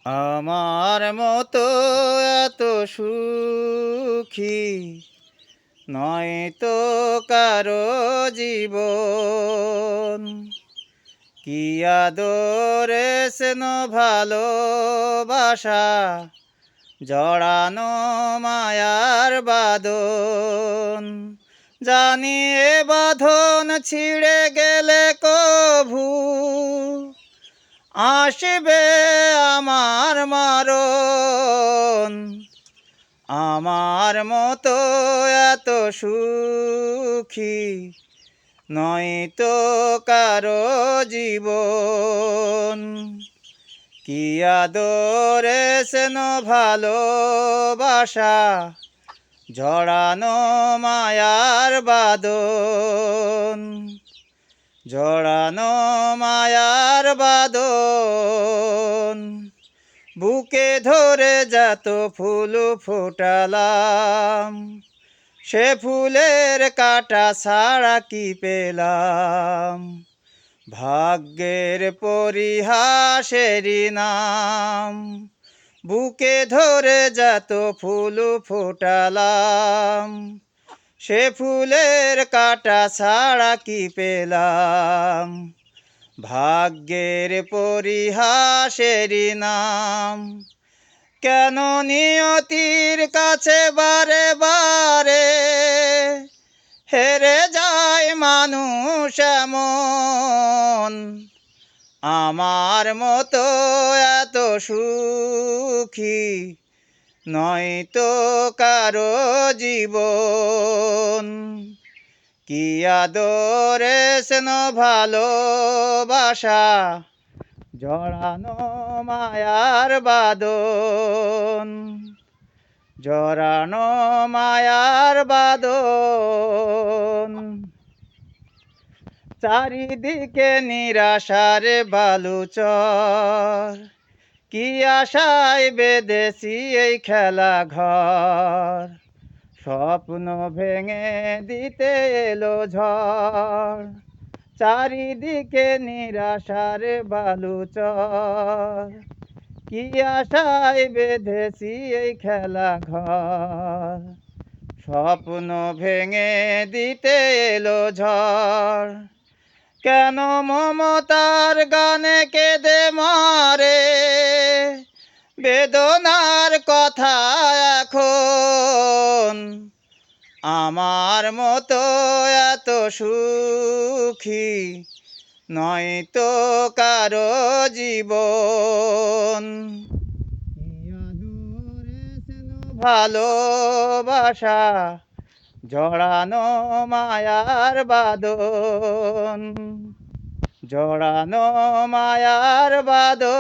আমার মতো এত সুখী নয় তো কারো জীবন। কি আদরে স্নেহ ভালোবাসা জড়ানো মায়ার বাঁধন। জানি এ বাঁধন ছিঁড়ে গেলে কভু আসবে আমার মরণ। আমার মতো এত সুখী নয় তো কারো জীবন। কি আদরে স্নেহ ভালোবাসা জড়ানো মায়ার বাঁধন। জড়ানো মায়ার বাঁধন। বুকে ধরে যত ফুল ফোটালাম, সে ফুলের কাঁটা ছাড়া কি পেলাম। ভাগ্যের পরিহাসেরই নাম। বুকে ধরে যত ফুল ফোটালাম, সে ফুলের কাঁটা ছাড়া কি পেলাম। ভাগ্যের পরিহাসেরই নাম। কেন নিয়তির কাছে বারে বারে হেরে যায় মানুষ এমন। আমার মতো এত সুখী নয় তো কারো জীবন। কি আদরে স্নেহ ভালোবাসা জড়ানো মায়ার বাঁধন। জড়ানো মায়ার বাঁধন। চারিদিকে নিরাশার বালুচর, কি আশায় বেঁধেছি এই খেলা ঘর। স্বপ্ন ভেঙে দিতে এলো ঝড়। চারিদিকে নিরাশার বালুচর, কি আশায় বেঁধেছি এই খেলা ঘর। স্বপ্ন ভেঙে দিতে এলো ঝড়। কেন মমতার গানে কেঁদে মরে বেদনার কথা এখন। আমার মতো এত সুখী নয় তো কারো জীবন। ভালোবাসা জড়ানো মায়ার বাঁধন। জড়ানো মায়ার বাঁধন।